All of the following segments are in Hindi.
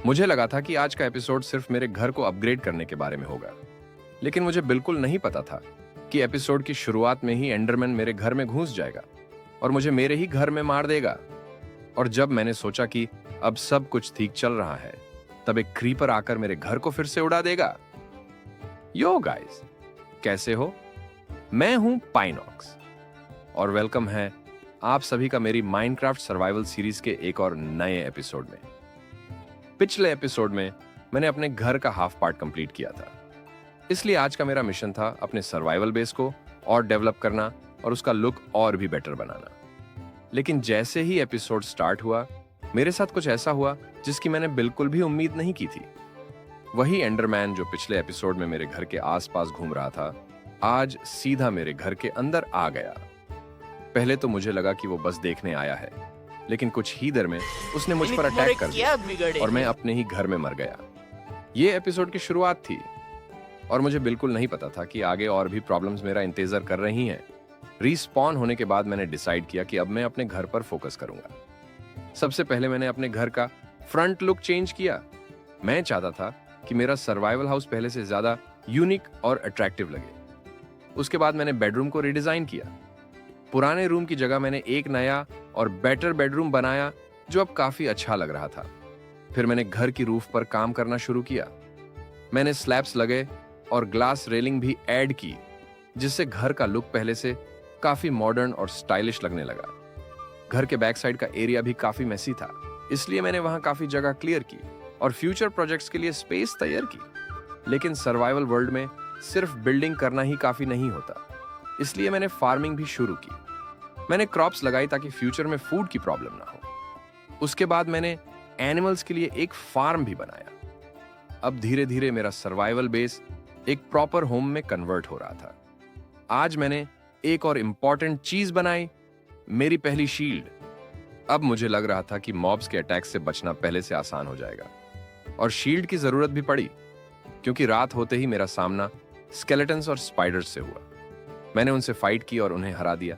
मुझे लगा था कि आज का एपिसोड सिर्फ मेरे घर को अपग्रेड करने के बारे में होगा, लेकिन मुझे बिल्कुल नहीं पता था कि एपिसोड की शुरुआत में ही एंडरमैन मेरे घर में घुस जाएगा और मुझे मेरे ही घर में मार देगा। और जब मैंने सोचा कि अब सब कुछ ठीक चल रहा है, तब एक क्रीपर आकर मेरे घर को फिर से उड़ा देगा। यो गाइस, कैसे हो? मैं हूं पाइनॉक्स और वेलकम है आप सभी का मेरी माइनक्राफ्ट सर्वाइवल सीरीज के एक और नए एपिसोड में। पिछले एपिसोड में मैंने अपने घर का हाफ पार्ट कंप्लीट किया था, इसलिए आज का मेरा मिशन था अपने सर्वाइवल बेस को और डेवलप करना और उसका लुक और भी बेटर बनाना। लेकिन जैसे ही एपिसोड स्टार्ट हुआ, मेरे साथ कुछ ऐसा हुआ जिसकी मैंने बिल्कुल भी उम्मीद नहीं की थी। वही एंडरमैन जो पिछले एपिसोड में मेरे घर के आसपास घूम रहा था, आज सीधा मेरे घर के अंदर आ गया। पहले तो मुझे लगा कि वो बस देखने आया है, लेकिन कुछ ही देर में उसने मुझ पर अटैक कर दिया और मैं अपने ही घर में मर गया। ये एपिसोड की शुरुआत थी और मुझे बिल्कुल नहीं पता था कि आगे और भी प्रॉब्लम्स मेरा इंतजार कर रही हैं। रीस्पॉन होने के बाद मैंने डिसाइड किया कि अब मैं अपने घर पर फोकस करूंगा। सबसे पहले मैंने अपने घर का फ्रंट लुक चेंज किया। मैं चाहता था कि मेरा सर्वाइवल हाउस पहले से ज्यादा यूनिक और अट्रैक्टिव लगे। उसके बाद मैंने बेडरूम को रिडिजाइन किया। पुराने रूम की जगह मैंने एक नया और बेटर बेडरूम बनाया जो अब काफी अच्छा लग रहा था। फिर मैंने घर की रूफ पर काम करना शुरू किया। मैंने स्लैब्स लगे और ग्लास रेलिंग भी ऐड की, जिससे घर का लुक पहले से काफी मॉडर्न और स्टाइलिश लगने लगा। घर के बैक साइड का एरिया भी काफी मेसी था, इसलिए मैंने वहां काफी जगह क्लियर की और फ्यूचर प्रोजेक्ट्स के लिए स्पेस तैयार की। लेकिन सर्वाइवल वर्ल्ड में सिर्फ बिल्डिंग करना ही काफी नहीं होता, इसलिए मैंने फार्मिंग भी शुरू की। मैंने क्रॉप्स लगाई ताकि फ्यूचर में फूड की प्रॉब्लम ना हो। उसके बाद मैंने एनिमल्स के लिए एक फार्म भी बनाया। अब धीरे धीरे मेरा सर्वाइवल बेस एक प्रॉपर होम में कन्वर्ट हो रहा था। आज मैंने एक और इंपॉर्टेंट चीज बनाई, मेरी पहली शील्ड। अब मुझे लग रहा था कि मॉब्स के अटैक से बचना पहले से आसान हो जाएगा, और शील्ड की जरूरत भी पड़ी क्योंकि रात होते ही मेरा सामना स्केलेटन्स और स्पाइडर्स से हुआ। मैंने उनसे फाइट की और उन्हें हरा दिया।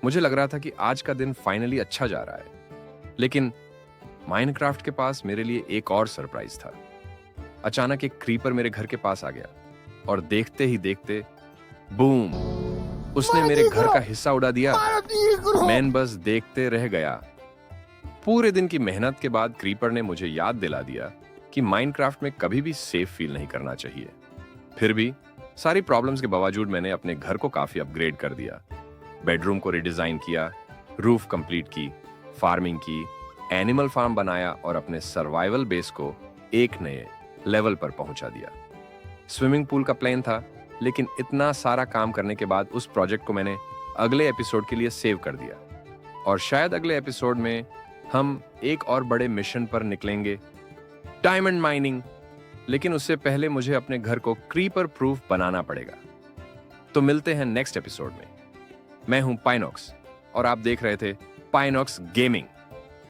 मुझे लग रहा था कि आज का दिन फाइनली अच्छा जा रहा है, लेकिन माइनक्राफ्ट के पास मेरे लिए एक और सरप्राइज था। अचानक एक क्रीपर मेरे घर के पास आ गया और देखते ही देखते बूम, उसने मेरे घर का हिस्सा उड़ा दिया। मैं बस देखते रह गया। पूरे दिन की मेहनत के बाद क्रीपर ने मुझे याद दिला दिया कि माइनक्राफ्ट में कभी भी सेफ फील नहीं करना चाहिए। फिर भी सारी प्रॉब्लम्स के बावजूद मैंने अपने घर को काफी अपग्रेड कर दिया। बेडरूम को रिडिजाइन किया, रूफ कंप्लीट की, फार्मिंग की, एनिमल फार्म बनाया और अपने सर्वाइवल बेस को एक नए लेवल पर पहुंचा दिया। स्विमिंग पूल का प्लान था, लेकिन इतना सारा काम करने के बाद उस प्रोजेक्ट को मैंने अगले एपिसोड के लिए सेव कर दिया। और शायद अगले एपिसोड में हम एक और बड़े मिशन पर निकलेंगे, डायमंड माइनिंग। लेकिन उससे पहले मुझे अपने घर को क्रीपर प्रूफ बनाना पड़ेगा। तो मिलते हैं नेक्स्ट एपिसोड में। मैं हूं पाइनॉक्स और आप देख रहे थे पाइनॉक्स गेमिंग।